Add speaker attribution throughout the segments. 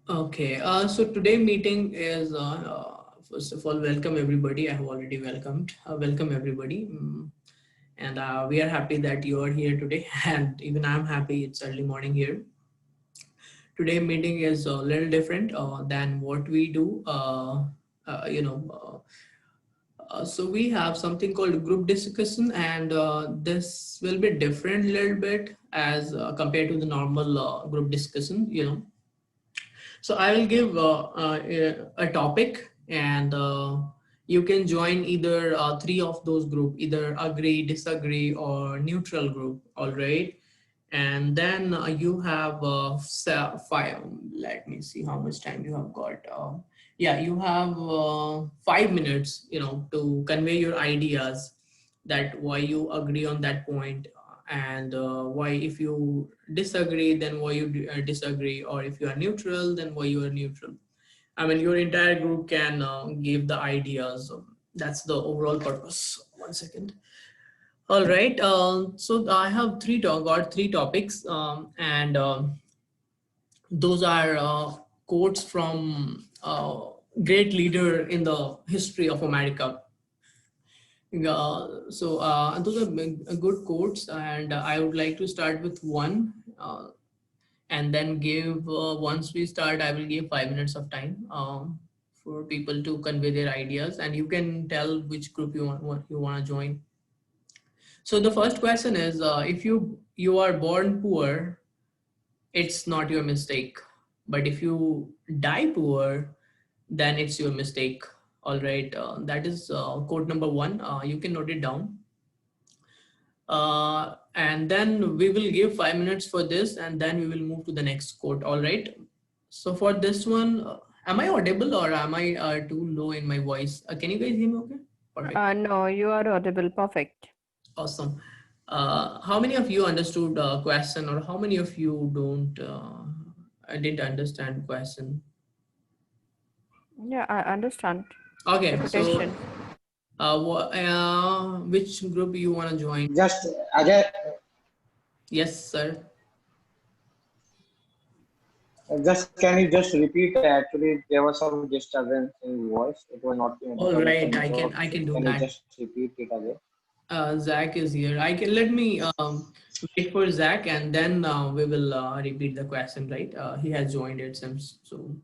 Speaker 1: Okay, so today meeting is first of all, welcome everybody. I have already welcomed. Welcome everybody, and we are happy that you are here today. And even I'm happy it's early morning here. Today meeting is a little different than what we do. Uh, you know, so we have something called group discussion, and this will be different a little bit as compared to the normal group discussion. So I will give a topic, and you can join either three of those group, either agree, disagree, or neutral group. All right, and then you have five. Let me see how much time you have got. Yeah, you have 5 minutes, to convey your ideas, that why you agree on that point, and why, if you disagree, then why you disagree, or if you are neutral, then why you are neutral. I mean, your entire group can give the ideas. That's the overall purpose. One second. All right. So I have got three topics, and those are quotes from great leader in the history of America. Those are good quotes, and I would like to start with one, and then give. Once we start, I will give 5 minutes of time for people to convey their ideas, and you can tell which group you want to join. So the first question is, if you are born poor, it's not your mistake. But if you die poor, then it's your mistake. All right, that is quote number one. You can note it down. And then we will give 5 minutes for this, and then we will move to the next quote. All right. So for this one, am I audible, or am I too low in my voice? Can you guys hear me okay? Perfect.
Speaker 2: No, you are audible. Perfect.
Speaker 1: Awesome. How many of you understood question, or how many of you don't? I didn't understand question.
Speaker 2: Yeah, I understand.
Speaker 1: Okay, so
Speaker 2: Repetition.
Speaker 1: which group you want to join?
Speaker 3: Just Ajay,
Speaker 1: Yes, sir.
Speaker 3: just can you just repeat? Actually, there was some disturbance in voice. It was not
Speaker 1: All
Speaker 3: because of the
Speaker 1: right,
Speaker 3: network.
Speaker 1: I can do
Speaker 3: Can you
Speaker 1: that.
Speaker 3: just repeat it again?
Speaker 1: Zach is here. I can let me wait for Zach, and then we will repeat the question. Right? He has joined it since so.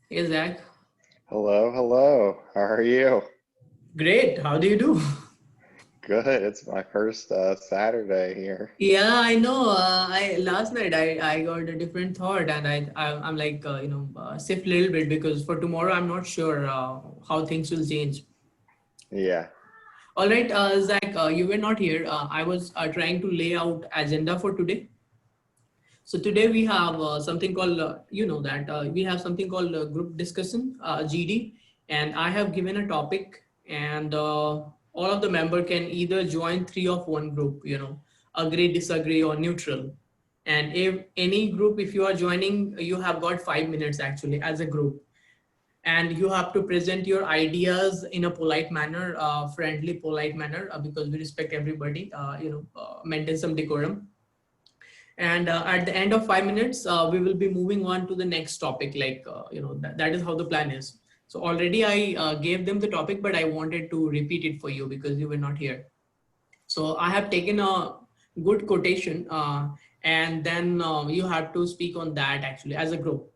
Speaker 1: Hey, Zach.
Speaker 4: Hello, hello. How are you?
Speaker 1: Great. How do you do?
Speaker 4: Good. It's my first Saturday here.
Speaker 1: Yeah, I know. I last night I got a different thought, and I'm like shift a little bit, because for tomorrow I'm not sure how things will change.
Speaker 4: Yeah.
Speaker 1: All right, Zach, you were not here. I was trying to lay out agenda for today. So today we have something called, we have something called group discussion, GD, and I have given a topic, and all of the member can either join three of one group, agree, disagree, or neutral. And if any group, if you are joining, you have got 5 minutes actually as a group, and you have to present your ideas in a polite manner, friendly, polite manner, because we respect everybody, maintain some decorum. And at the end of 5 minutes, we will be moving on to the next topic, like that is how the plan is. So already I gave them the topic, but I wanted to repeat it for you because you were not here. So I have taken a good quotation, and then you have to speak on that actually as a group.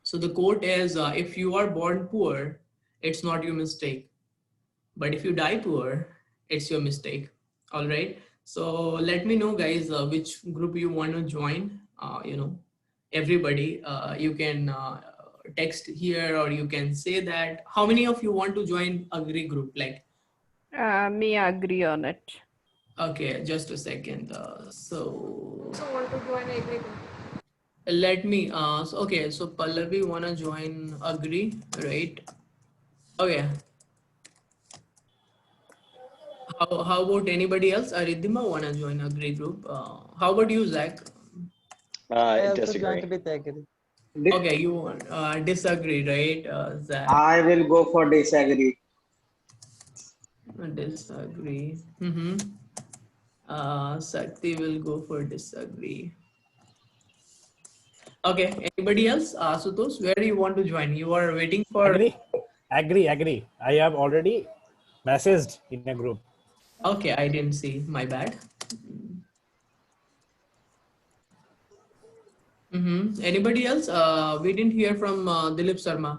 Speaker 1: So the quote is, if you are born poor, it's not your mistake, but if you die poor, it's your mistake. All right. So let me know, guys, which group you want to join. Everybody, you can text here, or you can say that. How many of you want to join agree group? Like,
Speaker 2: Me agree on it.
Speaker 1: okay, just a second. So
Speaker 5: also want to join agree group.
Speaker 1: let me. Okay. So Pallavi wanna join agree, right? Okay. How about anybody else? Aridhima wanna join a great group. How about you, Zach?
Speaker 6: I also
Speaker 4: Disagree.
Speaker 6: joined with agree.
Speaker 1: Okay, you want disagree, right, Zach?
Speaker 3: I will go for disagree.
Speaker 1: Disagree. Mm-hmm. Sakti will go for disagree. Okay, anybody else? Sutos, where do you want to join? You are waiting for.
Speaker 5: Agree. I have already messaged in a group.
Speaker 1: Okay, I didn't see. My bad. Anybody else? We didn't hear from Dilip Sharma.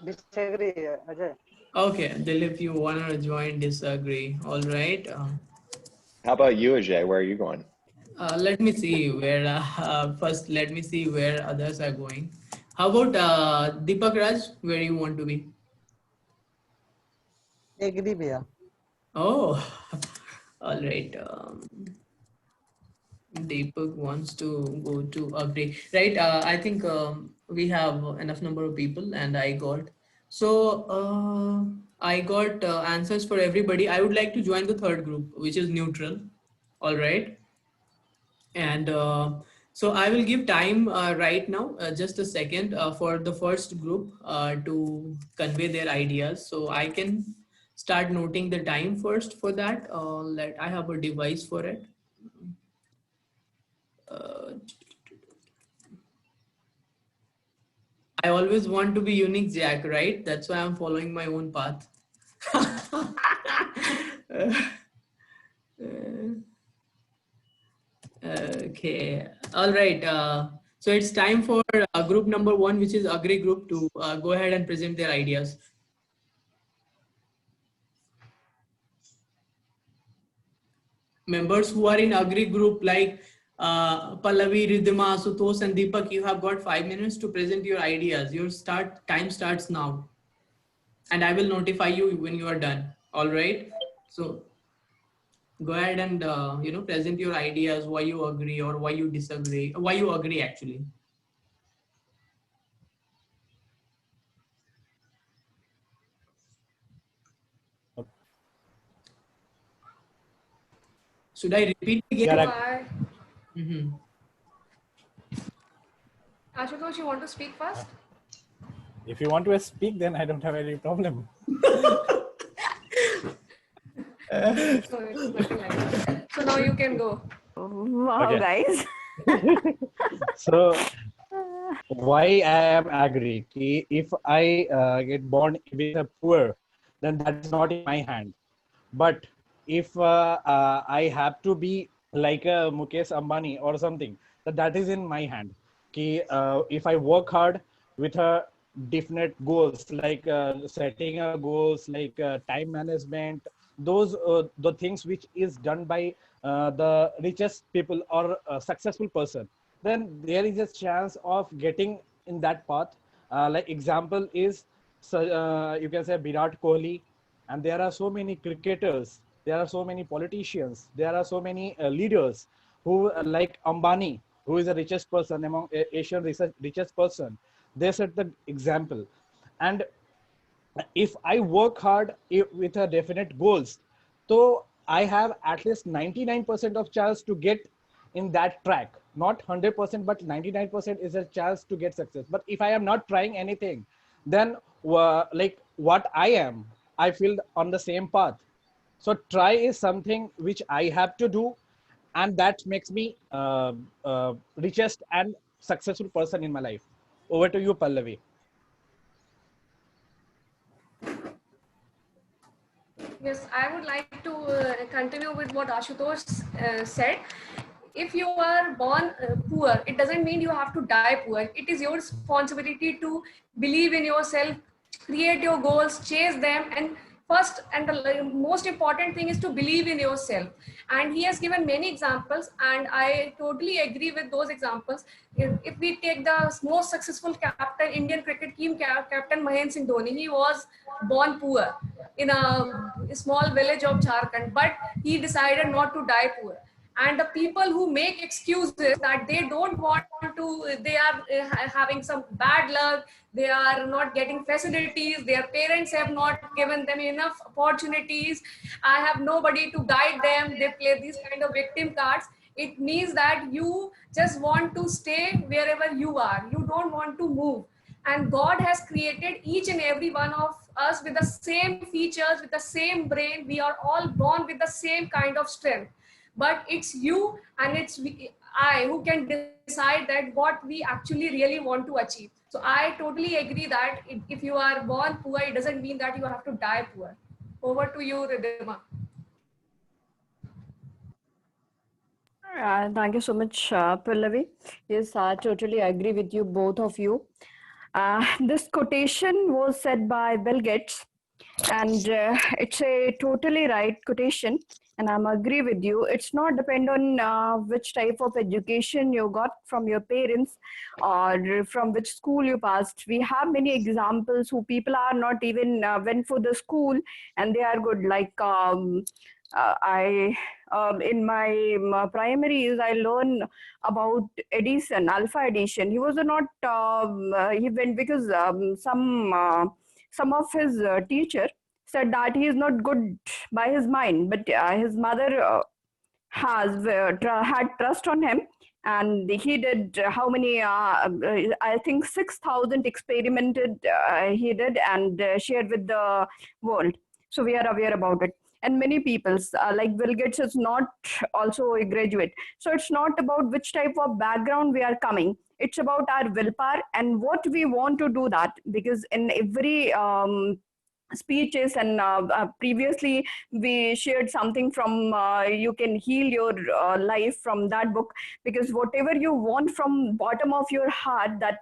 Speaker 7: Disagree, Ajay.
Speaker 1: Okay, Dilip, you want to join disagree. All right.
Speaker 4: How about you, Ajay? Where are you going?
Speaker 1: Let me see where, first, let me see where others are going. How about Deepak Raj, where you want to be?
Speaker 7: Agree, भैया.
Speaker 1: Oh, all right. Deepak wants to go to agree, right? I think we have enough number of people, and I got answers for everybody. I would like to join the third group, which is neutral. All right, and so I will give time right now, just a second, for the first group to convey their ideas. So I can start noting the time first for that. I have a device for it. I always want to be unique, Jack, right? That's why I'm following my own path. Okay, all right. So it's time for group number 1, which is Agree Group, to go ahead and present their ideas. Members who are in Agree Group, like Pallavi, Ridhima, Sutos, and Deepak, you have got 5 minutes to present your ideas. Your time starts now, and I will notify you when you are done. All right. So go ahead and present your ideas, why you agree or why you disagree, why you agree actually. Should I repeat again?
Speaker 8: Ashutosh, you want to speak first?
Speaker 5: If you want to speak, then I don't have any problem.
Speaker 8: So it's nothing like that. So now you can go.
Speaker 2: Wow,
Speaker 5: Okay.
Speaker 2: guys.
Speaker 5: So why I am agree? If I get born with a poor, then that is not in my hand. But if I have to be like a Mukesh Ambani or something, that is in my hand. If I work hard with a definite goals, like setting a goals, like time management, those the things which is done by the richest people or successful person, then there is a chance of getting in that path. Like example is, so you can say Virat Kohli, and there are so many cricketers, there are so many politicians, there are so many leaders who like Ambani, who is the richest person among Asian richest person. They set the example. And if I work hard with a definite goals, so I have at least 99% of chance to get in that track. Not 100%, but 99% is a chance to get success. But if I am not trying anything, then like what I am, I feel on the same path. So try is something which I have to do, and that makes me richest and successful person in my life. Over to you, Pallavi.
Speaker 8: Yes, I would like to continue with what Ashutosh said. If you are born poor, it doesn't mean you have to die poor. It is your responsibility to believe in yourself, create your goals, chase them, and first and the most important thing is to believe in yourself. And he has given many examples, and I totally agree with those examples. If we take the most successful captain, Indian cricket team captain Mahendra Singh Dhoni, he was born poor in a small village of Jharkhand, but he decided not to die poor. And the people who make excuses that they don't want to, they are having some bad luck, they are not getting facilities, their parents have not given them enough opportunities, I have nobody to guide them, they play these kind of victim cards. It means that you just want to stay wherever you are, you don't want to move. and God has created each and every one of us with the same features, with the same brain. We are all born with the same kind of strength, but it's you and I who can decide that what we actually really want to achieve. So I totally agree that if you are born poor, it doesn't mean that you have to die poor. Over to you, Ridhima.
Speaker 2: Thank you so much, Pallavi. Yes, I totally agree with you, both of you. This quotation was said by Bill Gates, and it's a totally right quotation. And I'm agree with you. It's not depend on which type of education you got from your parents or from which school you passed. We have many examples who people are not even went for the school and they are good. Like I in my primaries, I learned about Edison, Alpha Edison. He was not he went because some of his teacher said that he is not good by his mind, but his mother had trust on him, and he did how many? I think 6,000 experimented he did and shared with the world. So we are aware about it. And many people's like Bill Gates is not also a graduate. So it's not about which type of background we are coming. It's about our willpower and what we want to do that. Because in every speeches and previously we shared something from you can heal your life from that book, because whatever you want from bottom of your heart, that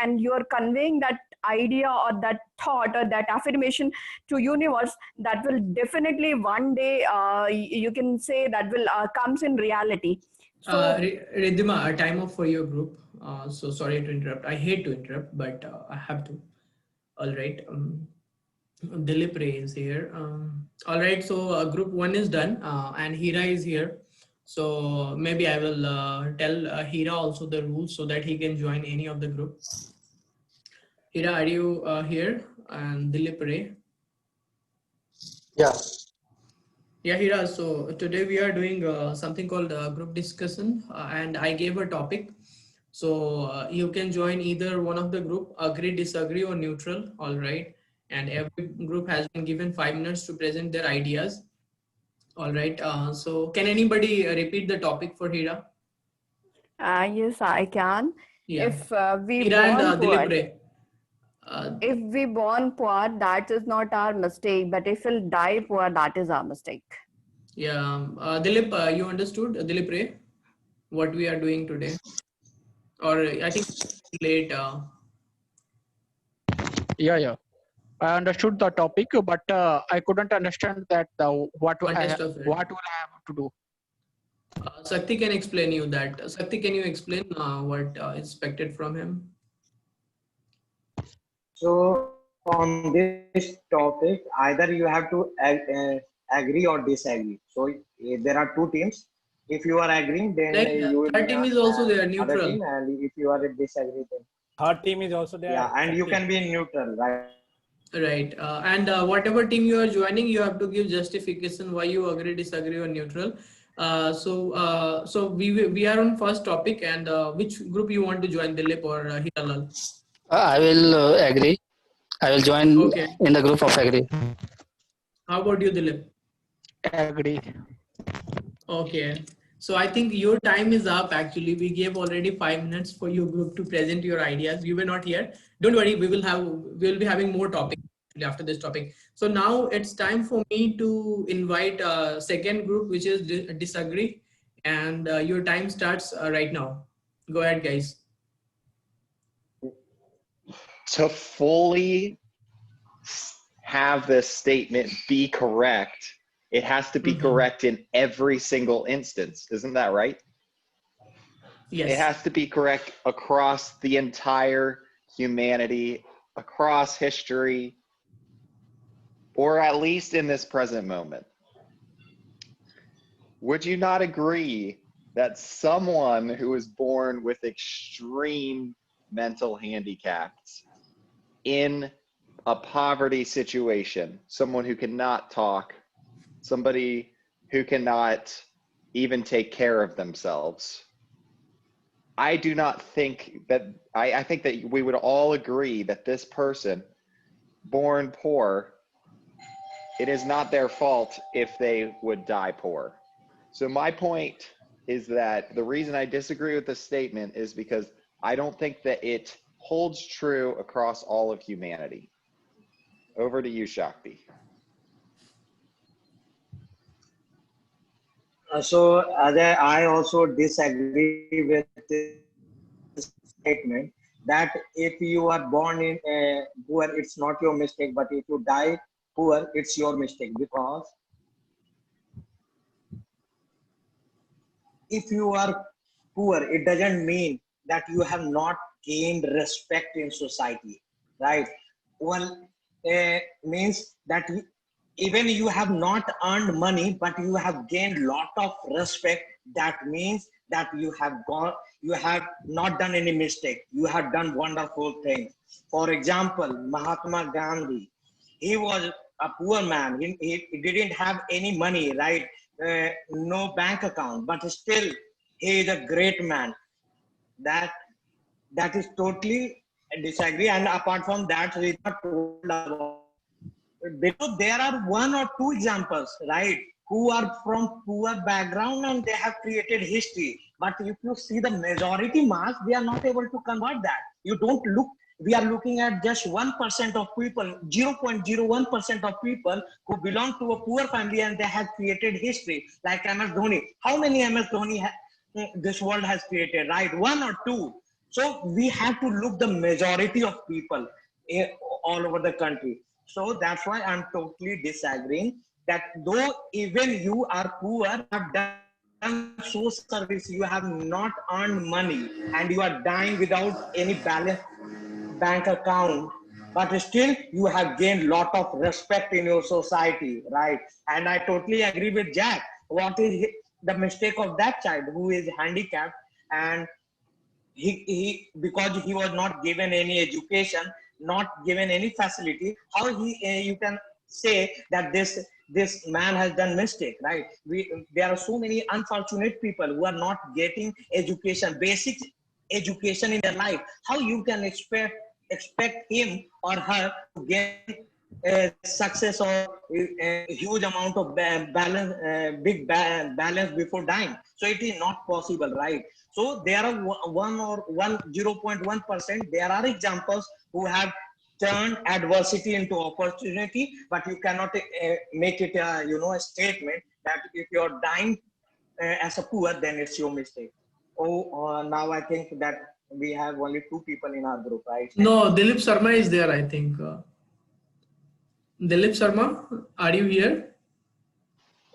Speaker 2: and you're conveying that idea or that thought or that affirmation to universe, that will definitely one day you can say that will comes in reality. So
Speaker 1: Ridhima, a time up for your group. So sorry to interrupt. I hate to interrupt, but I have to. All right. Dilip Ray is here. All right, so group 1 is done and Hira is here. So maybe I will tell Hira also the rules so that he can join any of the group. Hira, are you here? And Dilip Ray?
Speaker 3: Yeah.
Speaker 1: Yeah, Hira. So today we are doing something called group discussion and I gave a topic. So you can join either one of the group, agree, disagree or neutral. All right. And every group has been given 5 minutes to present their ideas. All right. So can anybody repeat the topic for Hira?
Speaker 2: yes, I can.
Speaker 1: Yeah.
Speaker 2: If we
Speaker 1: Hira and
Speaker 2: born
Speaker 1: Dilip
Speaker 2: poor,
Speaker 1: Ray.
Speaker 2: if we born poor, that is not our mistake. But if we'll die poor, that is our mistake.
Speaker 1: Yeah. Dilip, you understood? Dilip Ray, what we are doing today? Or I think late.
Speaker 5: Yeah. I understood the topic, but I couldn't understand that what will I have to do.
Speaker 1: Sakti can explain you that. Sakti, can you explain what is expected from him?
Speaker 3: So on this topic, either you have to agree or disagree. So there are two teams. If you are agreeing, then
Speaker 1: Like,
Speaker 3: you will
Speaker 1: third
Speaker 3: be
Speaker 1: team
Speaker 3: on
Speaker 1: is also there,
Speaker 3: other
Speaker 1: neutral.
Speaker 3: team, and if you are disagree, then
Speaker 5: Third team is also there.
Speaker 3: yeah, and you can be in neutral, right?
Speaker 1: Right. And whatever team you are joining, you have to give justification why you agree, disagree, or neutral. So we are on first topic, and which group you want to join, Dilip or Hiralal?
Speaker 9: I will agree. I will join
Speaker 1: Okay.
Speaker 9: in the group of agree.
Speaker 1: How about you, Dilip?
Speaker 5: Agree.
Speaker 1: Okay. So I think your time is up. Actually, we gave already 5 minutes for your group to present your ideas. You were not here. Don't worry. We will be having more topics after this topic. So now it's time for me to invite second group, which is disagree, and your time starts right now. Go ahead, guys.
Speaker 4: To fully have this statement be correct, it has to be correct in every single instance. Isn't that right?
Speaker 1: Yes.
Speaker 4: It has to be correct across the entire humanity, across history, or at least in this present moment. Would you not agree that someone who is born with extreme mental handicaps in a poverty situation, someone who cannot talk, somebody who cannot even take care of themselves, I do not think that, I think that we would all agree that this person born poor, it is not their fault if they would die poor. So my point is that the reason I disagree with this statement is because I don't think that it holds true across all of humanity. Over to you, Shakti.
Speaker 3: So Ajay, I also disagree with this statement that if you are born in poor, it's not your mistake, but if you die poor, it's your mistake. Because if you are poor, it doesn't mean that you have not gained respect in society, right? Well, means that even you have not earned money, but you have gained lot of respect. That means that you have not done any mistake. You have done wonderful things. For example, Mahatma Gandhi, he was a poor man. He didn't have any money, right? No bank account, but still he is a great man. That is totally disagree. And apart from that, we are told about, because there are one or two examples, right, who are from poor background and they have created history. But if you see the majority mass, they are not able to convert that. You don't look. We are looking at just 1% of people, 0.01% of people who belong to a poor family and they have created history, like MS Dhoni. How many MS Dhoni this world has created, right? One or two. So we have to look the majority of people all over the country. So that's why I'm totally disagreeing that though even you are poor, have done social service, you have not earned money and you are dying without any balance bank account, but still you have gained lot of respect in your society, right? And I totally agree with Jack. What is the mistake of that child who is handicapped, and he because he was not given any education, not given any facility, how you can say that this man has done mistake, right? There are so many unfortunate people who are not getting education, basic education in their life. How you can expect him or her to get success or a huge amount of balance, balance before dying? So it is not possible, right? So there are 0.1%. There are examples who have turned adversity into opportunity, but you cannot make it a statement that if you're dying as a poor, then it's your mistake. Now I think that we have only two people in our group, right?
Speaker 1: No, Dilip Sharma is there, I think. Dilip Sharma, are you here?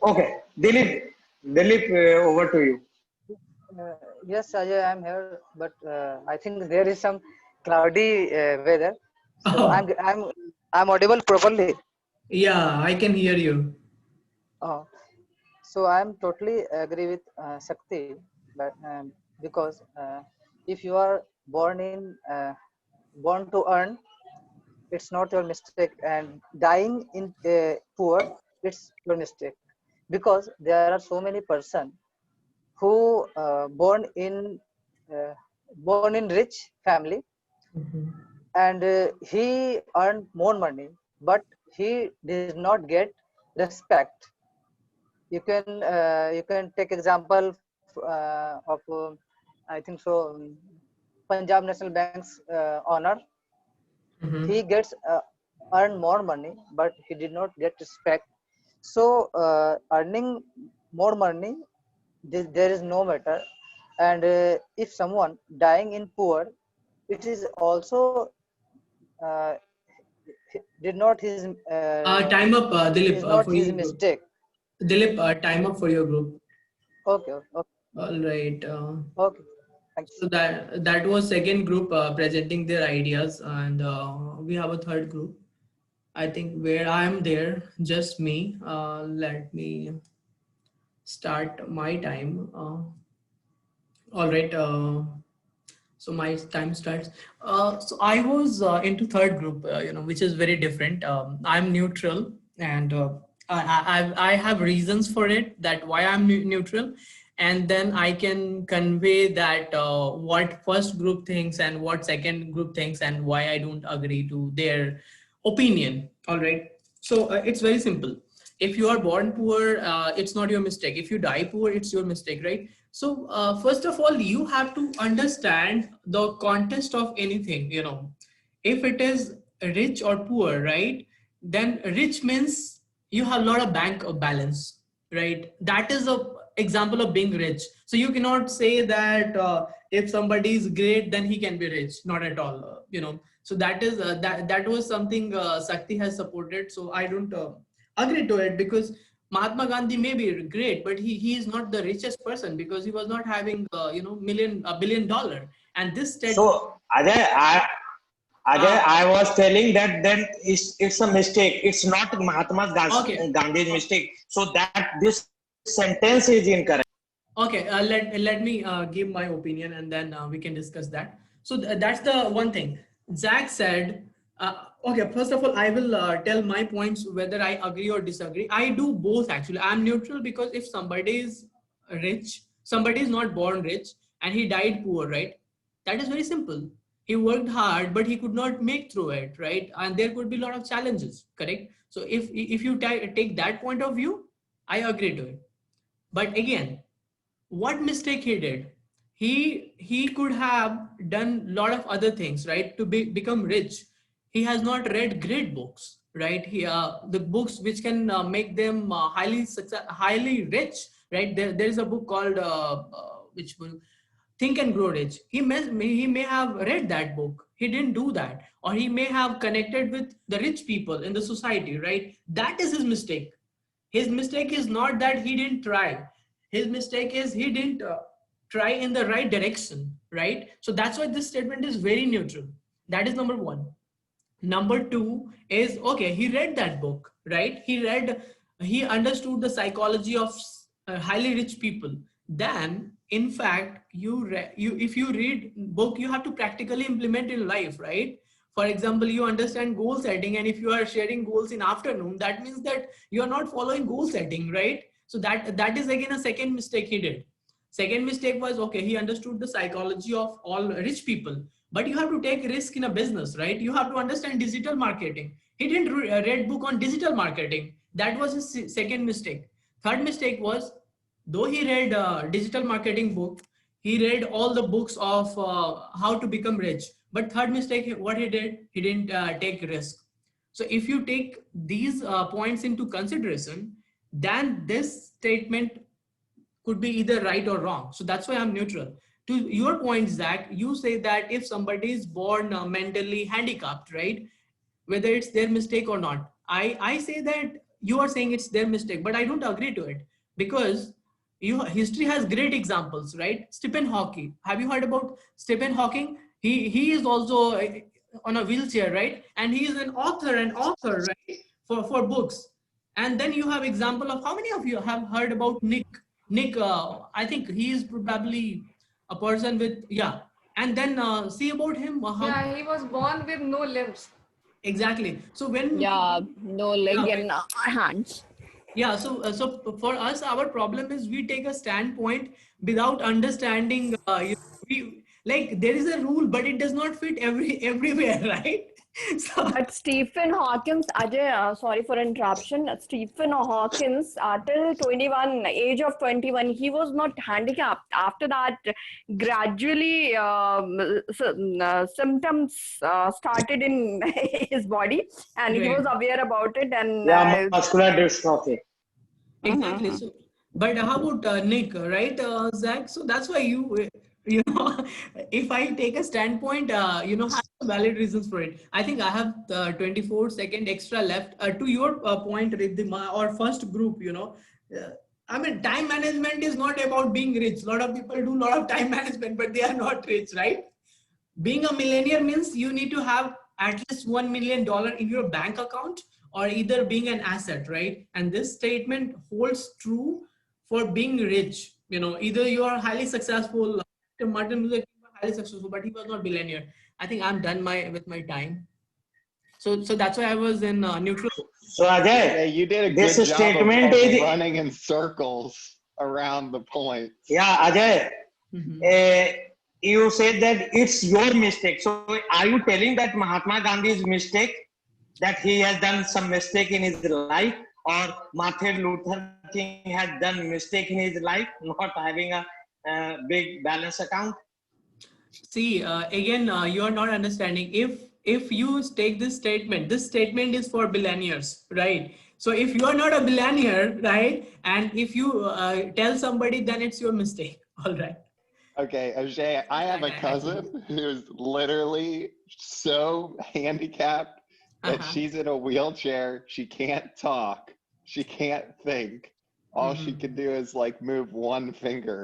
Speaker 3: Okay, Dilip, over to you.
Speaker 7: Yes, Ajay, I'm here, but I think there is some cloudy weather. So I'm audible properly.
Speaker 1: Yeah, I can hear you.
Speaker 7: So I'm totally agree with Shakti, but because if you are born to earn, it's not your mistake, and dying in poor, it's your mistake, because there are so many person who born in rich family, and he earned more money, but he did not get respect. You can take example of I think so, Punjab National Bank's owner. He gets earn more money, but he did not get respect. So earning more money, there is no matter. And if someone dying in poor, it is also did not his
Speaker 1: Time up, Dilip,
Speaker 7: is not
Speaker 1: for
Speaker 7: his
Speaker 1: you.
Speaker 7: mistake.
Speaker 1: Dilip, time up for your group.
Speaker 7: Okay.
Speaker 1: All right.
Speaker 7: Okay. Thanks.
Speaker 1: So that was second group presenting their ideas, and we have a third group. I think where I am there, just me. Let me start my time. All right. So my time starts. So I was into third group, which is very different. I'm neutral, and I have reasons for it, that why I'm neutral. and then I can convey that what first group thinks and what second group thinks and why I don't agree to their opinion. All right. So it's very simple. If you are born poor, it's not your mistake. If you die poor, it's your mistake, right? So first of all, you have to understand the context of anything. If it is rich or poor, right? Then rich means you have a lot of bank balance, right? That is a example of being rich. So you cannot say that if somebody is great, then he can be rich. Not at all. So that is that was something Sakti has supported. So I don't agree to it, because Mahatma Gandhi may be great, but he is not the richest person, because he was not having $1 billion. And this
Speaker 3: So Ajay, I was telling that then it's a mistake. It's not Mahatma Gandhi's mistake. So that this sentence is incorrect.
Speaker 1: Okay, let me give my opinion, and then we can discuss that. So that's the one thing Zach said. Okay, first of all, I will tell my points whether I agree or disagree. I do both actually. I'm neutral, because if somebody is rich, somebody is not born rich and he died poor, right? That is very simple. He worked hard, but he could not make through it, right? And there could be a lot of challenges, correct? So if you take that point of view, I agree to it. But again, what mistake he did? He could have done a lot of other things, right, to become rich. He has not read great books, right? The books which can make them highly rich, right? There is a book called which book? Think and Grow Rich. He may have read that book. He didn't do that, or he may have connected with the rich people in the society, right? That is his mistake. His mistake is not that he didn't try. His mistake is he didn't try in the right direction, right? So that's why this statement is very neutral. That is number one. Number two is, okay, he read that book, right? He understood the psychology of highly rich people. Then, in fact, if you read book, you have to practically implement in life, right? For example, you understand goal setting, and if you are sharing goals in afternoon, that means that you are not following goal setting, right? So that is again a second mistake he did. Second mistake was, okay, he understood the psychology of all rich people, but you have to take risk in a business, right? You have to understand digital marketing. He didn't read book on digital marketing. That was his second mistake. Third mistake was, though he read digital marketing book, he read all the books of how to become rich. But third mistake, what he did, he didn't take risk. So if you take these points into consideration, then this statement could be either right or wrong. So that's why I'm neutral. To your point, Zach, you say that if somebody is born mentally handicapped, right, whether it's their mistake or not, I say that you are saying it's their mistake, but I don't agree to it, because history has great examples, right? Stephen Hawking. Have you heard about Stephen Hawking? He is also on a wheelchair, right? And he is an author, right, for books. And then you have example of, how many of you have heard about Nick? I think he is probably a person with, yeah. And then see about him.
Speaker 8: Yeah, he was born with no limbs.
Speaker 1: Exactly. So when
Speaker 2: no leg and hands.
Speaker 1: Yeah, so for us, our problem is we take a standpoint without understanding. Like there is a rule, but it does not fit everywhere, right? So,
Speaker 2: But Stephen Hawkins, Ajay, sorry for interruption. Stephen Hawkins, till 21, age of 21, he was not handicapped. After that, gradually symptoms started in his body, and he was aware about it. And
Speaker 3: muscular dystrophy.
Speaker 1: Exactly. So, but how about Nick, right, Zach? So that's why you know, if I take a standpoint, have valid reasons for it. I think I have 24 seconds extra left. To your point, Riddhima, or first group, I mean, time management is not about being rich. A lot of people do a lot of time management, but they are not rich, right? Being a millionaire means you need to have at least $1 million in your bank account, or either being an asset, right? And this statement holds true for being rich. Either you are highly successful. Martin Luther King was highly successful, but he was not billionaire. I think I'm done with my time. So that's why I was in neutral.
Speaker 3: So Ajay,
Speaker 4: you did a
Speaker 3: this
Speaker 4: good job
Speaker 3: statement
Speaker 4: of
Speaker 3: is
Speaker 4: running in circles around the point.
Speaker 3: Yeah, Ajay,
Speaker 1: Mhm.
Speaker 3: you said that it's your mistake. So are you telling that Mahatma Gandhi's mistake, that he has done some mistake in his life, or Martin Luther King had done mistake in his life, not having a big balance account?
Speaker 1: See, again, you are not understanding. If you take this statement is for billionaires, right? So if you are not a billionaire, right, and if you tell somebody, then it's your mistake. All right.
Speaker 4: Okay, Ajay, I have a cousin who's literally so handicapped that
Speaker 1: Uh-huh.
Speaker 4: she's in a wheelchair. She can't talk. She can't think. All she can do is like move one finger.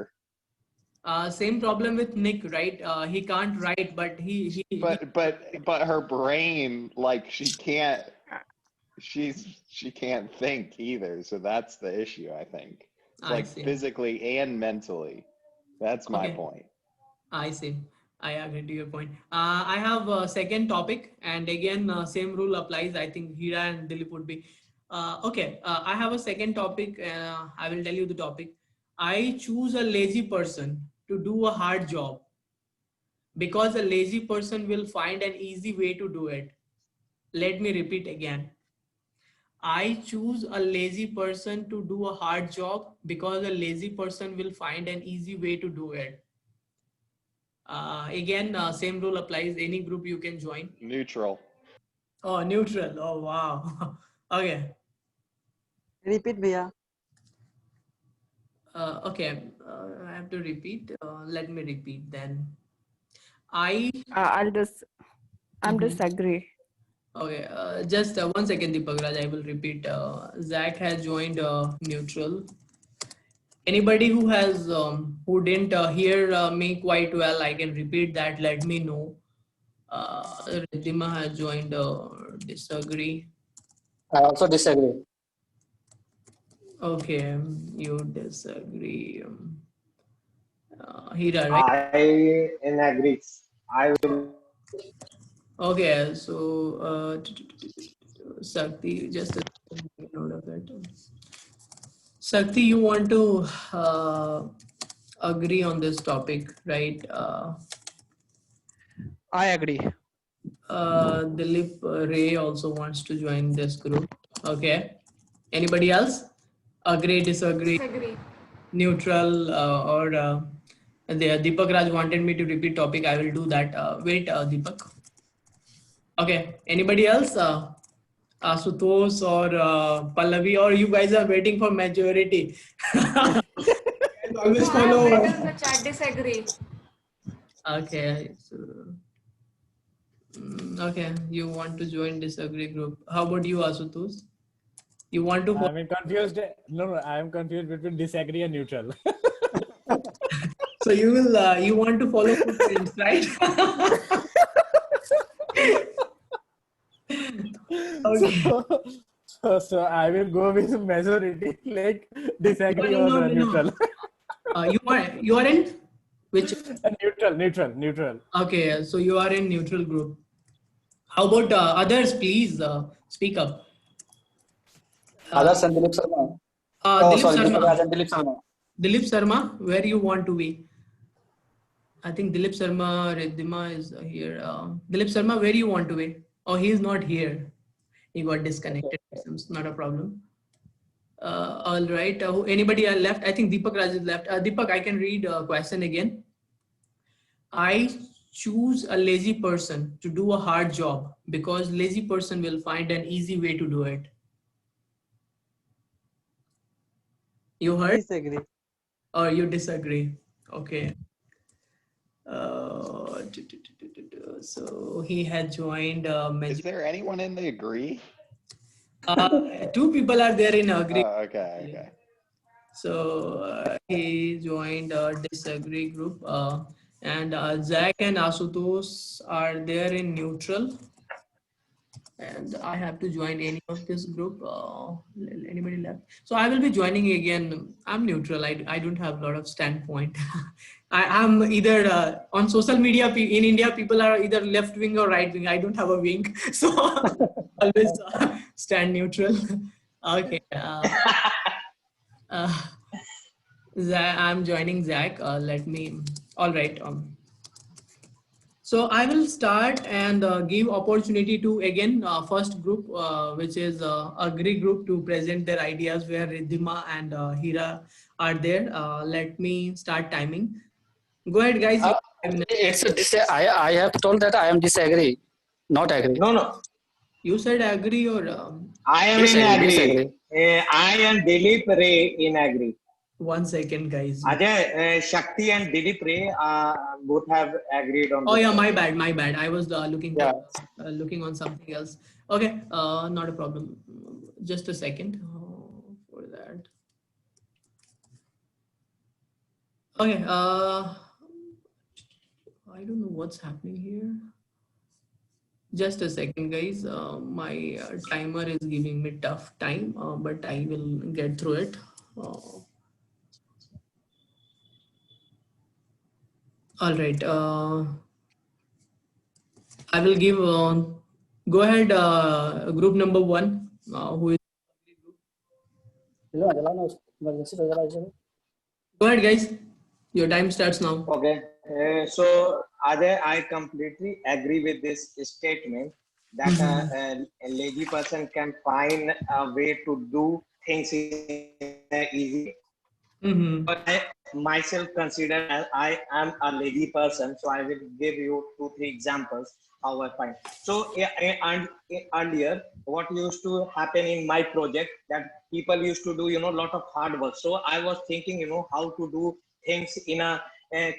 Speaker 1: Same problem with Nick, right? He can't write, but he
Speaker 4: But her brain, like she can't think either. So that's the issue, I think. It's
Speaker 1: I
Speaker 4: like
Speaker 1: see.
Speaker 4: physically and mentally. That's my
Speaker 1: Okay.
Speaker 4: point.
Speaker 1: I see. I agree to your point. I have a second topic, and again, same rule applies. I think Hira and Dilip would be. Okay, I have a second topic. I will tell you the topic. I choose a lazy person to do a hard job because a lazy person will find an easy way to do it. Let me repeat again. I choose a lazy person to do a hard job because a lazy person will find an easy way to do it. Again, same rule applies. Any group you can join.
Speaker 4: Neutral.
Speaker 1: Oh, neutral. Oh, wow. Okay.
Speaker 10: Repeat, Bhaiya.
Speaker 1: Okay. I have to repeat. Let me repeat then.
Speaker 2: I'm disagree.
Speaker 1: Okay. Just 1 second, Deepak Raj. I will repeat. Zach has joined neutral. Anybody who has who didn't hear me quite well, I can repeat that. Let me know. Riddhima has joined disagree.
Speaker 9: I also disagree.
Speaker 1: Okay, you disagree. Hira, right?
Speaker 3: I agree. I will.
Speaker 1: Okay, so Sakti, just a note of it. Sakti, you want to agree on this topic, right?
Speaker 5: I agree.
Speaker 1: Dilip Ray also wants to join this group. Okay. Anybody else? Agree, disagree,
Speaker 8: Disagree.
Speaker 1: neutral, or Deepak Raj wanted me to repeat topic. I will do that. Wait, Deepak. Okay. Anybody else? Asutosh or Pallavi, or you guys are waiting for majority? Always
Speaker 8: No, I have
Speaker 1: follow.
Speaker 8: written in the chat disagree.
Speaker 1: Okay. So, okay. You want to join disagree group. How about you, Asutosh? You want to follow?
Speaker 5: I'm confused. No, I am confused between disagree and neutral.
Speaker 1: So you will you want to follow footprints, right? Okay.
Speaker 5: So I will go with majority, like disagree
Speaker 1: No, no,
Speaker 5: or
Speaker 1: no,
Speaker 5: neutral.
Speaker 1: you are in which?
Speaker 5: Neutral.
Speaker 1: Okay, so you are in neutral group. How about others? Please speak up.
Speaker 9: Others and Dilip Sharma.
Speaker 1: Dilip
Speaker 9: Sorry,
Speaker 1: Sharma.
Speaker 9: Deepak Raj and Dilip Sharma.
Speaker 1: Dilip Sharma, where you want to be? I think Dilip Sharma, Riddhima is here. Dilip Sharma, where you want to be? Oh, he is not here. He got disconnected. It's not a problem. All right. Anybody left? I think Deepak Raj is left. Deepak, I can read a question again. I choose a lazy person to do a hard job because lazy person will find an easy way to do it. You heard?
Speaker 10: Disagree.
Speaker 1: Or you disagree? Okay. So he had joined.
Speaker 4: Is there anyone in the agree?
Speaker 1: Two people are there in agree.
Speaker 4: Oh, okay.
Speaker 1: So he joined a disagree group, and Zach and Asutosh are there in neutral. And I have to join any of this group. Anybody left? So I will be joining again. I'm neutral. I don't have a lot of standpoint. I'm either on social media in India, people are either left wing or right wing. I don't have a wing, so always stand neutral. Okay. I'm joining Zach. Let me. All right. So I will start and give opportunity to again first group, which is Agri group, to present their ideas where Riddhima and Hira are there. Let me start timing. Go ahead, guys. You have 5 minutes.
Speaker 9: It's I have told that I am disagree, not agree.
Speaker 3: No, no.
Speaker 1: You said agree or
Speaker 3: I am in
Speaker 9: Disagree,
Speaker 3: agree.
Speaker 9: disagree.
Speaker 3: I and Dilip Ray in agree.
Speaker 1: 1 second, guys.
Speaker 3: Ajay, Shakti and Dilip Ray both have agreed on.
Speaker 1: Oh
Speaker 3: this.
Speaker 1: yeah, my bad, my bad. I was looking
Speaker 3: Yeah.
Speaker 1: looking on something else. Okay, not a problem. Just a second for that. Okay, I don't know what's happening here. Just a second, guys. My timer is giving me tough time, but I will get through it. All right. I will give. Go ahead. Group number 1. Who is? Go ahead, guys. Your time starts now.
Speaker 3: Okay. So, Ajay, I completely agree with this statement that a lazy person can find a way to do things in an easy way. But I myself consider as I am a lazy person, so I will give you 2-3 examples how I find. So and earlier, what used to happen in my project that people used to do, lot of hard work. So I was thinking, how to do things in a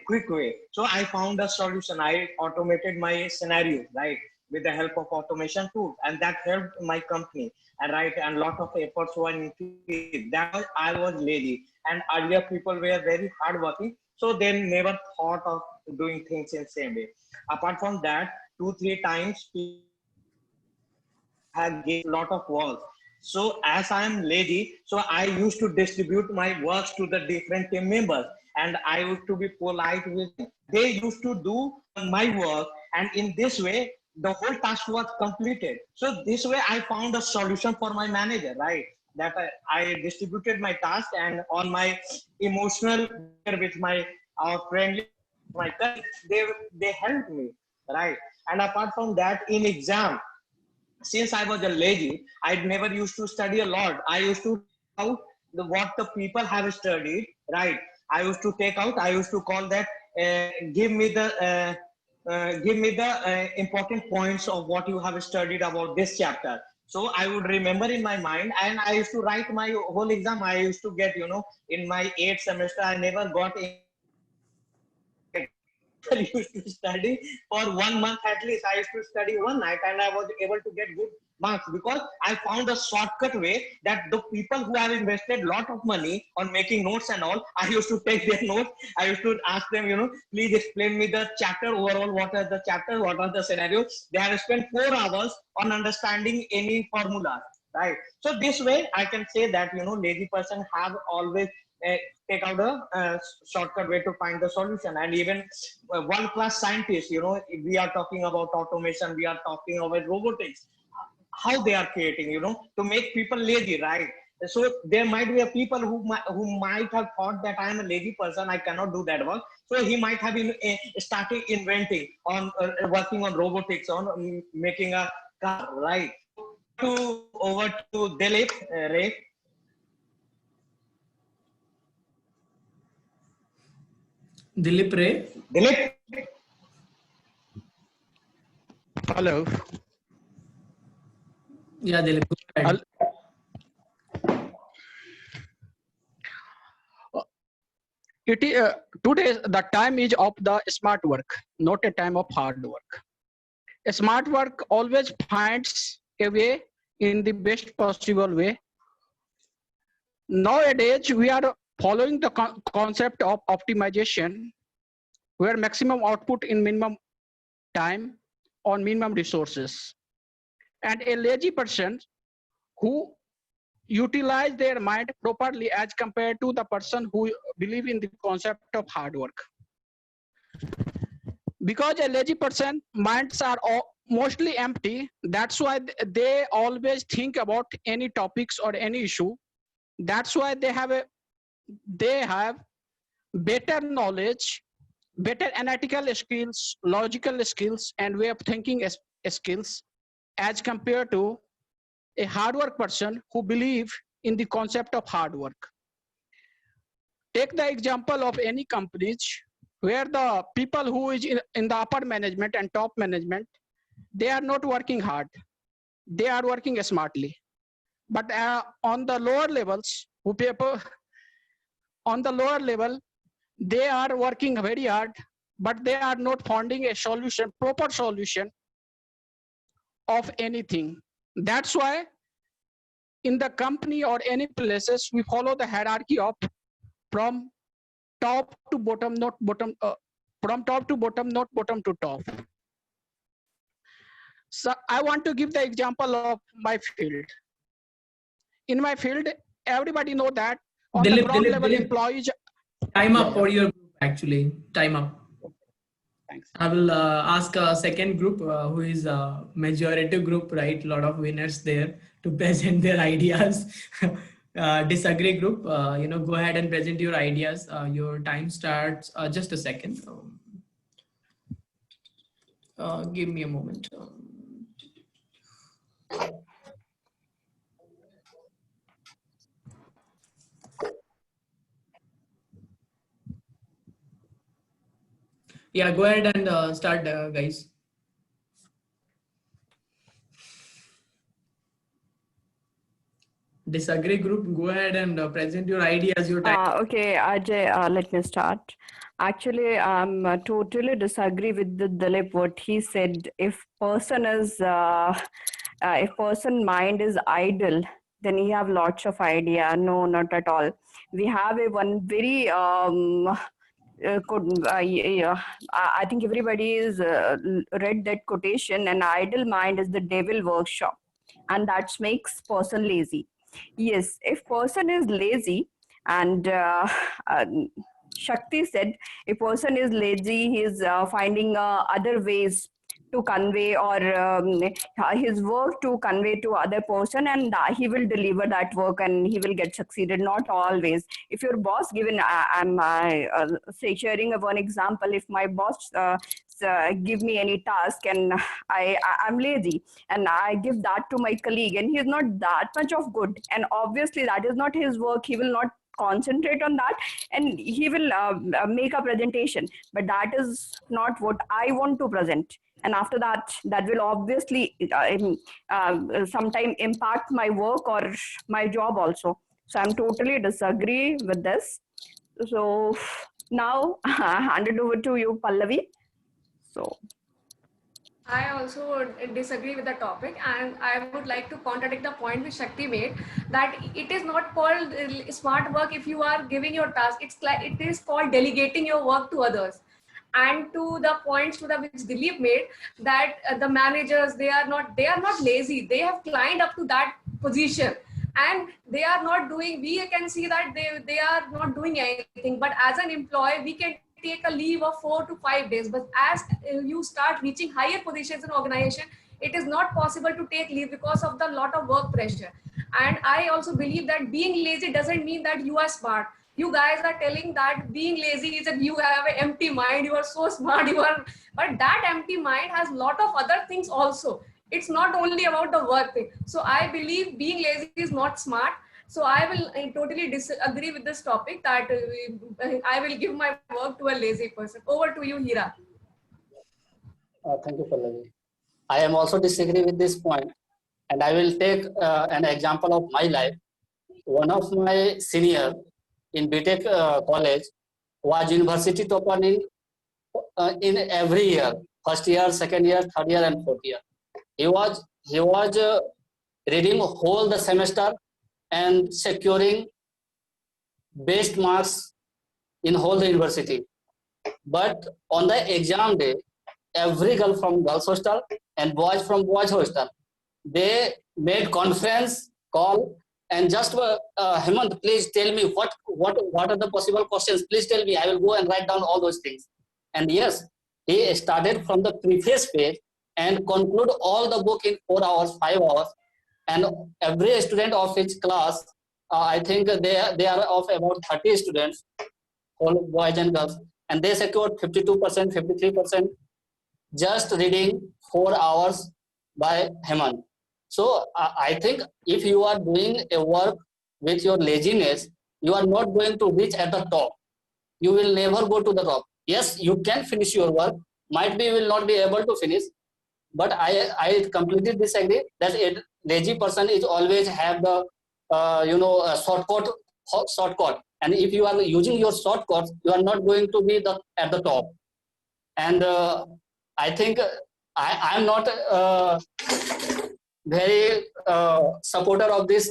Speaker 3: quick way. So I found a solution. I automated my scenario, right, with the help of automation tool, and that helped my company. And right, and a lot of efforts were into it. That was, I was lazy, and earlier people were very hardworking, so they never thought of doing things in same way. Apart from that, 2-3 times people have given a lot of work. So as I am lazy, so I used to distribute my works to the different team members, and I used to be polite with them. They used to do my work, and in this way, the whole task was completed. So this way, I found a solution for my manager, right? That I distributed my task, and on my emotional with my friendly, my colleagues, they helped me, right? And apart from that, in exam, since I was a lazy, I never used to study a lot. I used to out what the people have studied, right? I used to take out. I used to call that. Give me the important points of what you have studied about this chapter. So I would remember in my mind, and I used to write my whole exam. I used to get, in my 8th semester, I never got used to study for 1 month at least. I used to study one night, and I was able to get good marks because I found a shortcut way that the people who have invested a lot of money on making notes and all, I used to take their notes. I used to ask them, please explain me the chapter overall. What are the chapter? What are the scenarios? They have spent 4 hours on understanding any formula, right? So this way, I can say that, lazy person have always take out a shortcut way to find the solution. And even world-class scientists, we are talking about automation, we are talking about robotics, how they are creating, to make people lazy, right? So there might be a people who might have thought that I am a lazy person, I cannot do that work. So he might have started inventing on working on robotics, on making a car, right? Over to Dilip Ray.
Speaker 1: Dilip Ray.
Speaker 3: Dilip.
Speaker 11: Hello.
Speaker 1: Yeah, Dilip. Go ahead.
Speaker 11: It is today the time is of the smart work, not a time of hard work. A smart work always finds a way in the best possible way. Nowadays, we are following the concept of optimization, where maximum output in minimum time on minimum resources. And a lazy person who utilize their mind properly as compared to the person who believe in the concept of hard work. Because a lazy person minds are mostly empty, that's why they always think about any topics or any issue. That's why they have a they have better knowledge, better analytical skills, logical skills, and way of thinking skills as compared to a hard work person who believe in the concept of hard work. Take the example of any companies where the people who is in the upper management and top management, they are not working hard. They are working smartly. But on the lower levels, who people on the lower level, they are working very hard, but they are not finding a solution, proper solution of anything. That's why in the company or any places, we follow the hierarchy of from top to bottom, not bottom, from top to bottom, not bottom to top. So I want to give the example of my field. In my field, everybody know that on the ground level employees.
Speaker 1: Time up for your group, actually. Time up.
Speaker 11: Thanks.
Speaker 1: I will ask a second group who is a majority group, right? A lot of winners there to present their ideas. Disagree group, go ahead and present your ideas. Your time starts just a second. Give me a moment. Yeah, go ahead and start, guys. Disagree group, go ahead and present your ideas. Your time.
Speaker 2: Okay, Ajay, let me start. Actually, I'm totally disagree with the Dilip what he said. If person mind is idle, then he have lots of idea. No, not at all. We have a one very I think everybody is read that quotation. An idle mind is the devil workshop, and that makes person lazy. Yes, if person is lazy, and Shakti said, a person is lazy, he is finding other ways to convey or his work to convey to other person, and he will deliver that work and he will get succeeded. Not always. If your boss given, I'm say sharing one example, if my boss give me any task and I'm lazy and I give that to my colleague and he's not that much of good, and obviously that is not his work, he will not concentrate on that and he will make a presentation, but that is not what I want to present. And after that, that will obviously sometime impact my work or my job also. So I'm totally disagree with this. So now I hand it over to you, Pallavi. So
Speaker 8: I also disagree with the topic, and I would like to contradict the point which Shakti made, that it is not called smart work if you are giving your task. It is called delegating your work to others. And to the points which Dilip made, that the managers, they are not lazy. They have climbed up to that position, and they are not doing. We can see that they are not doing anything. But as an employee, we can take a leave of 4 to 5 days. But as you start reaching higher positions in organization, it is not possible to take leave because of the lot of work pressure. And I also believe that being lazy doesn't mean that you are smart. You guys are telling that being lazy is that you have an empty mind, you are so smart, but that empty mind has a lot of other things also. It's not only about the work thing. So I believe being lazy is not smart. So I will totally disagree with this topic, that I will give my work to a lazy person. Over to you, Hira.
Speaker 9: Thank you, Pallavi. I am also disagree with this point, and I will take an example of my life. One of my senior in BTech college was university topper in every year, first year, second year, third year, and fourth year. He was reading whole the semester and securing best marks in whole the university. But on the exam day, every girl from girls hostel and boys from boys hostel, they made conference call and just Hemant, please tell me what are the possible questions. Please tell me. I will go and write down all those things. And yes, he started from the previous page and conclude all the book in 4 hours, 5 hours. And every student of his class I think they are of about 30 students, all boys and girls, and they secured 52%, 53% just reading 4 hours by Hemant. So I think if you are doing a work with your laziness, you are not going to reach at the top. You will never go to the top. Yes, you can finish your work. Might be you will not be able to finish, but I completely disagree that a lazy person is always have the shortcut, and if you are using your shortcuts, you are not going to be at the top. And I think I'm not very supporter of this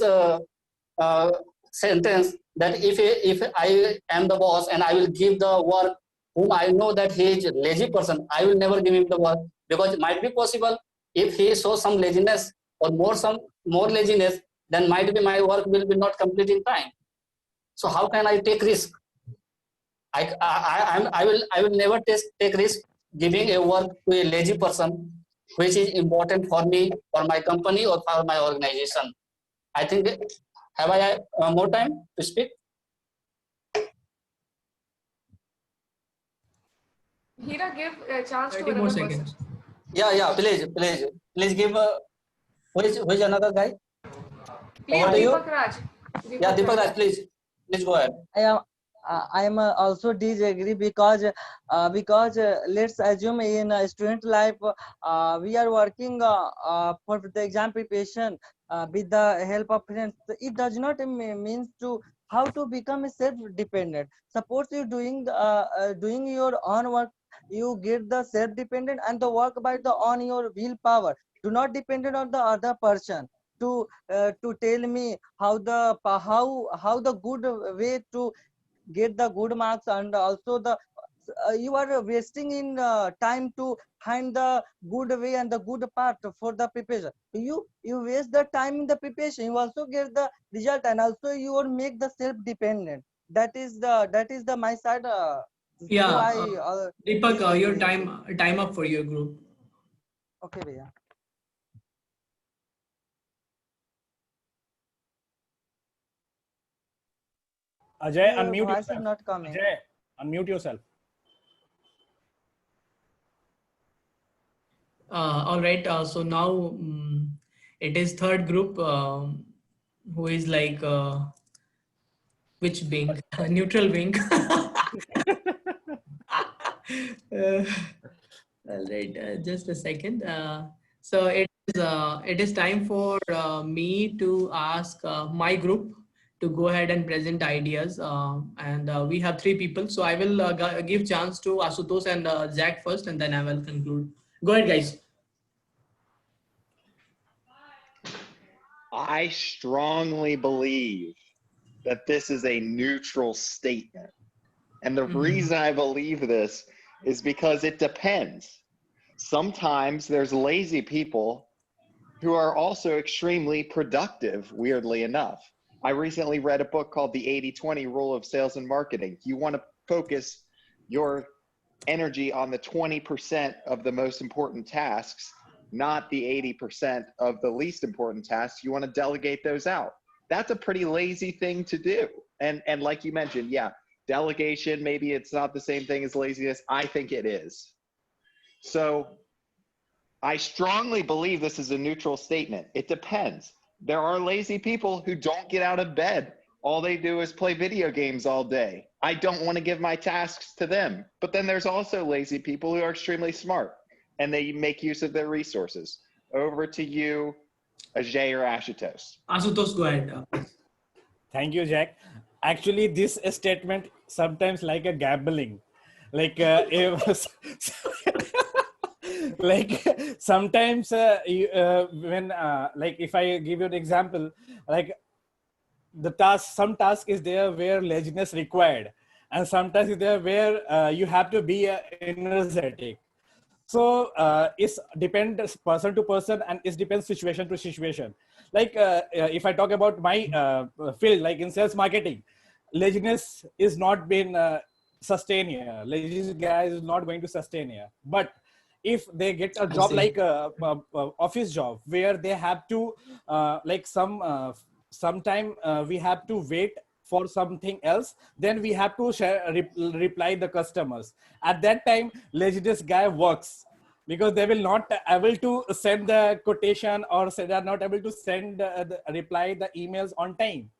Speaker 9: sentence that if I am the boss and I will give the work whom I know that he is a lazy person, I will never give him the work, because it might be possible if he shows some laziness or more laziness, then might be my work will be not complete in time. So how can I take risk? I will never take risk giving a work to a lazy person, which is important for me, for my company, or for my organization. I think, have I more time to speak?
Speaker 8: Hira, give a chance to
Speaker 1: 30 more
Speaker 8: another person.
Speaker 1: seconds.
Speaker 9: Yeah, please give who is another guy?
Speaker 8: Please,
Speaker 9: Over to you.
Speaker 8: Deepak Raj.
Speaker 9: Yeah, Deepak Raj, please go ahead.
Speaker 10: I am also disagree because let's assume in a student life we are working for the exam preparation with the help of friends. It does not mean to how to become self-dependent. Suppose you doing your own work, you get the self-dependent and the work by the on your willpower. Do not dependent on the other person to tell me how the good way to get the good marks, and also the you are wasting in time to find the good way and the good part for the preparation. You waste the time in the preparation, you also get the result, and also you will make the self dependent. That is the my side.
Speaker 1: Yeah,
Speaker 10: So
Speaker 1: Deepak, your
Speaker 10: disagree.
Speaker 1: time up for your group.
Speaker 10: Okay, bhaiya.
Speaker 5: Ajay,
Speaker 10: Your
Speaker 5: unmute
Speaker 10: voice is
Speaker 5: yourself.
Speaker 10: not coming.
Speaker 5: Ajay, unmute yourself.
Speaker 1: All right. So now it is third group who is like which wing? Neutral wing. All right. Just a second. So it is time for me to ask my group to go ahead and present ideas. And we have 3 people. So I will give chance to Asutosh and Jack first, and then I will conclude. Go ahead, guys.
Speaker 4: I strongly believe that this is a neutral statement. And the reason I believe this is because it depends. Sometimes there's lazy people who are also extremely productive, weirdly enough. I recently read a book called The 80-20 Rule of Sales and Marketing. You want to focus your energy on the 20% of the most important tasks, not the 80% of the least important tasks. You want to delegate those out. That's a pretty lazy thing to do. And like you mentioned, yeah, delegation, maybe it's not the same thing as laziness. I think it is. So I strongly believe this is a neutral statement. It depends. There are lazy people who don't get out of bed. All they do is play video games all day. I don't want to give my tasks to them. But then there's also lazy people who are extremely smart and they make use of their resources. Over to you, Ajay or Ashutosh.
Speaker 1: Asutosh, go ahead.
Speaker 5: Thank you, Jack. Actually, this statement sometimes like a gambling. Like like sometimes when like if I give you an example, like some task is there where laziness required, and sometimes is there where you have to be energetic. So it's depends person to person, and it depends situation to situation. Like if I talk about my field, like in sales marketing, laziness is not been sustain here. Lazy guys is not going to sustain here. But if they get a job like a office job where they have to like some sometime we have to wait for something else, then we have to reply the customers. At that time, laziness guy works, because they will not able to send the quotation, or they are not able to send reply the emails on time.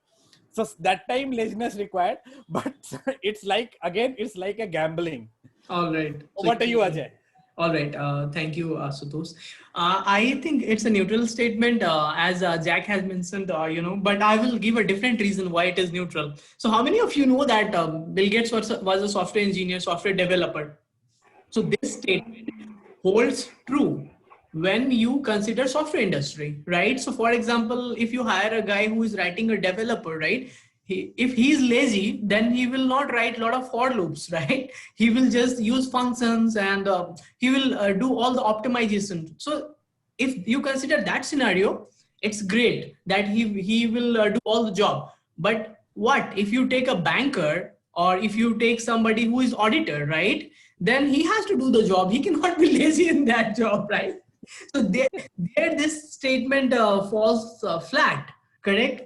Speaker 5: So that time laziness required, but it's like, again, it's like a gambling.
Speaker 1: All right.
Speaker 5: What are you, Ajay?
Speaker 1: All right. Thank you, Sutosh. I think it's a neutral statement, as Jack has mentioned, but I will give a different reason why it is neutral. So how many of you know that Bill Gates was a software engineer, software developer? So this statement holds true when you consider software industry, right? So for example, if you hire a guy who is writing a developer, right? If he's lazy, then he will not write a lot of for loops, right? He will just use functions, and he will do all the optimization. So if you consider that scenario, it's great that he will do all the job. But what if you take a banker, or if you take somebody who is auditor, right? Then he has to do the job. He cannot be lazy in that job, right? So there this statement falls flat, correct?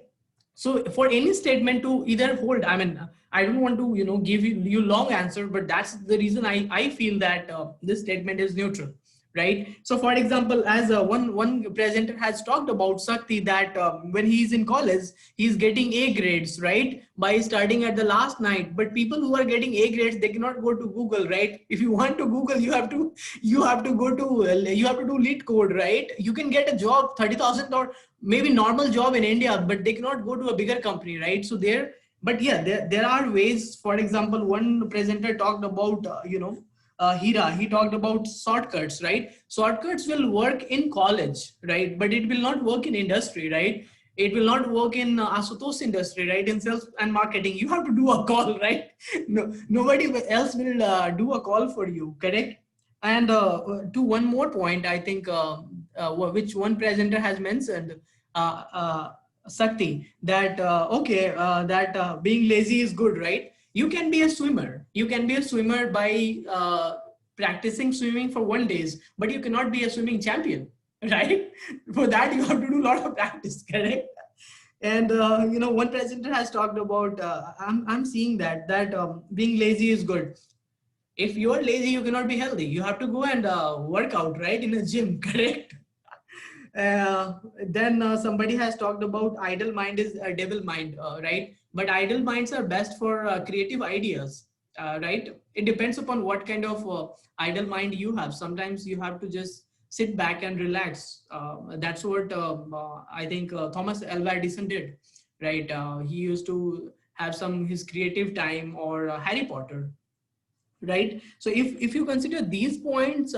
Speaker 1: So for any statement to either hold, I mean, I don't want to, give you long answer, but that's the reason I feel that this statement is neutral, right? So for example, as one presenter has talked about Sakti, that when he's in college, he's getting A grades, right? By studying at the last night. But people who are getting A grades, they cannot go to Google, right? If you want to Google, you have to go to, you have to do lead code, right? You can get a job, 30,000 or maybe normal job in India, but they cannot go to a bigger company, right? So but yeah, there are ways. For example, one presenter talked about, Hira, he talked about shortcuts, right? Shortcuts will work in college, right? But it will not work in industry, right? It will not work in Asutosh industry, right? In sales and marketing, you have to do a call, right? No, nobody else will do a call for you, correct? And to one more point, I think, which one presenter has mentioned, Sakti, that, being lazy is good, right? You can be a swimmer. You can be a swimmer by practicing swimming for 1 day, but you cannot be a swimming champion, right? For that, you have to do a lot of practice, correct? And, one presenter has talked about, I'm seeing that being lazy is good. If you're lazy, you cannot be healthy. You have to go and work out, right? In a gym, correct? Then somebody has talked about idle mind is a devil mind, right? But idle minds are best for creative ideas, right? It depends upon what kind of idle mind you have. Sometimes you have to just sit back and relax. That's what I think Thomas Alva Edison did, right? He used to have his creative time, or Harry Potter, right? So if you consider these points,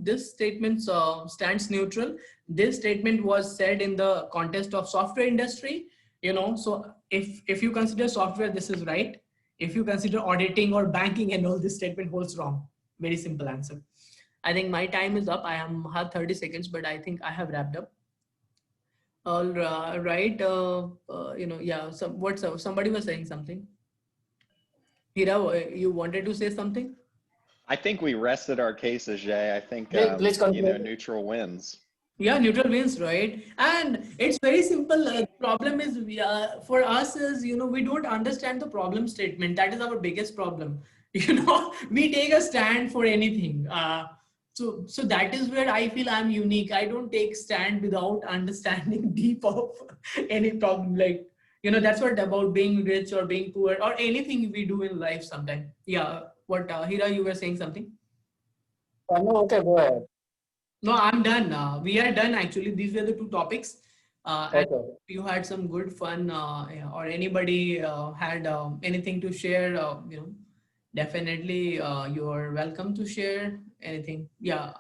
Speaker 1: this statement stands neutral. This statement was said in the context of software industry, so if you consider software, this is right. If you consider auditing or banking and all, this statement holds wrong. Very simple answer. I think my time is up. I have 30 seconds, but I think I have wrapped up. All right. Yeah. Somebody was saying something. Hira, you wanted to say something?
Speaker 4: I think we rested our case, Ajay. I think
Speaker 9: Please continue.
Speaker 4: neutral wins.
Speaker 1: Yeah, neutral wins, right? And it's very simple. The problem is for us is, we don't understand the problem statement. That is our biggest problem. We take a stand for anything. So that is where I feel I'm unique. I don't take stand without understanding deep of any problem. Like, that's what about being rich or being poor or anything we do in life sometime. Yeah. What, Hira, you were saying something?
Speaker 9: No, okay, go ahead.
Speaker 1: No, I'm done. We are done. Actually, these were the two topics.
Speaker 9: Okay.
Speaker 1: And you had some good fun, or anybody had anything to share, definitely you're welcome to share anything. Yeah.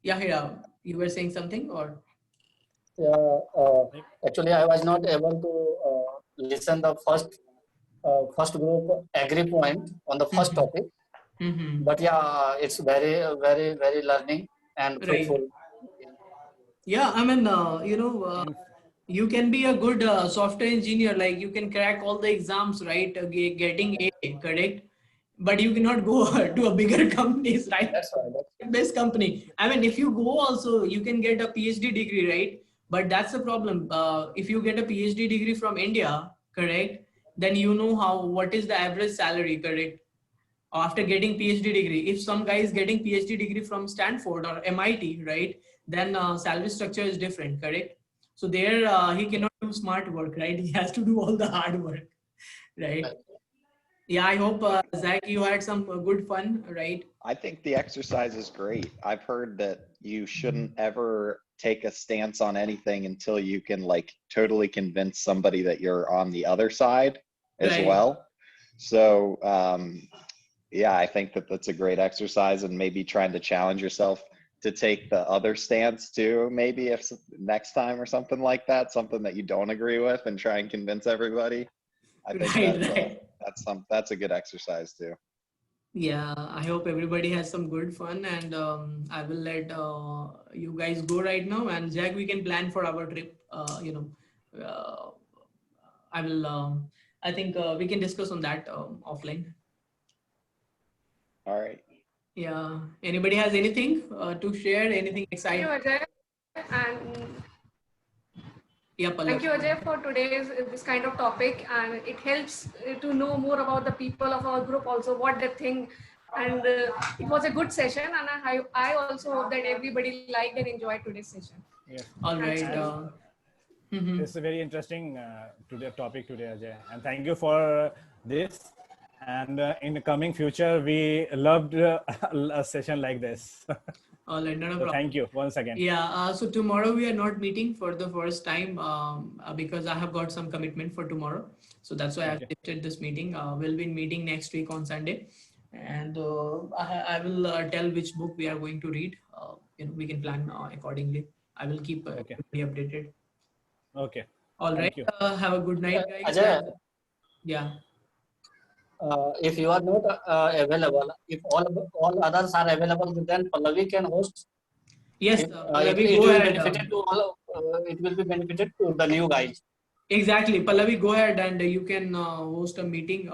Speaker 1: Hira, you were saying something, or?
Speaker 9: Yeah, actually, I was not able to listen the first group agree point on the first topic. But yeah, it's very, very, very learning and fruitful.
Speaker 1: Right. Yeah, I mean, you can be a good software engineer, like you can crack all the exams, right? Getting A, correct? But you cannot go to a bigger companies, right?
Speaker 9: That's right.
Speaker 1: Best company. I mean, if you go also, you can get a PhD degree, right? But that's the problem. If you get a PhD degree from India, correct, then you know what is the average salary, correct? After getting PhD degree, if some guy is getting PhD degree from Stanford or MIT, right, then salary structure is different, correct? So there he cannot do smart work, right? He has to do all the hard work, right? Yeah, I hope Zach, you had some good fun, right?
Speaker 4: I think the exercise is great. I've heard that you shouldn't ever take a stance on anything until you can like totally convince somebody that you're on the other side as
Speaker 1: Right.
Speaker 4: well. So yeah, I think that that's a great exercise, and maybe trying to challenge yourself to take the other stance too, maybe if next time or something like that, something that you don't agree with, and try and convince everybody. I think
Speaker 1: Right,
Speaker 4: that's a good exercise too.
Speaker 1: Yeah, I hope everybody has some good fun, and I will let you guys go right now. And Jack, we can plan for our trip. I will. I think we can discuss on that offline.
Speaker 4: All right.
Speaker 1: Yeah. Anybody has anything to share? Anything
Speaker 8: Thank you,
Speaker 1: exciting?
Speaker 8: Ajay. And
Speaker 1: Yeah,
Speaker 8: thank you,
Speaker 1: Pallav.
Speaker 8: Ajay, for today's this kind of topic, and it helps to know more about the people of our group, also what they think. And it was a good session, and I also hope that everybody liked and enjoyed today's session.
Speaker 5: Yes.
Speaker 1: All right.
Speaker 5: And it's a very interesting topic today, Ajay. And thank you for this. And in the coming future, we loved a session like this.
Speaker 1: All right, not a
Speaker 5: So
Speaker 1: problem.
Speaker 5: thank you once again.
Speaker 1: Yeah, so tomorrow we are not meeting for the first time because I have got some commitment for tomorrow. So that's why I've shifted this meeting. We'll be meeting next week on Sunday. And I will tell which book we are going to read. We can plan accordingly. I will keep everybody updated.
Speaker 5: Okay.
Speaker 1: All right.
Speaker 5: Thank you.
Speaker 1: Have a good night, guys.
Speaker 9: Ajay,
Speaker 1: Yeah.
Speaker 9: If you are not available, if all others are available, then Pallavi can host.
Speaker 1: Yes,
Speaker 9: it,
Speaker 1: Pallavi,
Speaker 9: it
Speaker 1: go
Speaker 9: will
Speaker 1: ahead.
Speaker 9: benefit to all. It will be benefited to the new guys.
Speaker 1: Exactly, Pallavi, go ahead and you can host a meeting.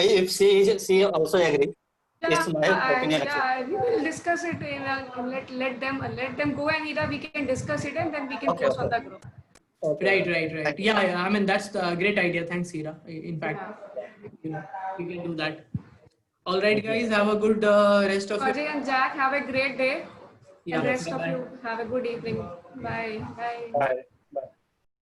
Speaker 9: If she also agree, it's my opinion.
Speaker 8: Yeah, we will discuss it in let them go, and either we can discuss it and then we can post on the group.
Speaker 1: Right. Yeah. I mean, that's a great idea. Thanks, Hira. In fact, we can do that. All right, guys. Have a good rest of
Speaker 8: Ajay and Jack, have a great day.
Speaker 1: Yeah.
Speaker 8: And rest
Speaker 1: Bye-bye.
Speaker 8: of you have a good evening. Bye.
Speaker 9: Bye.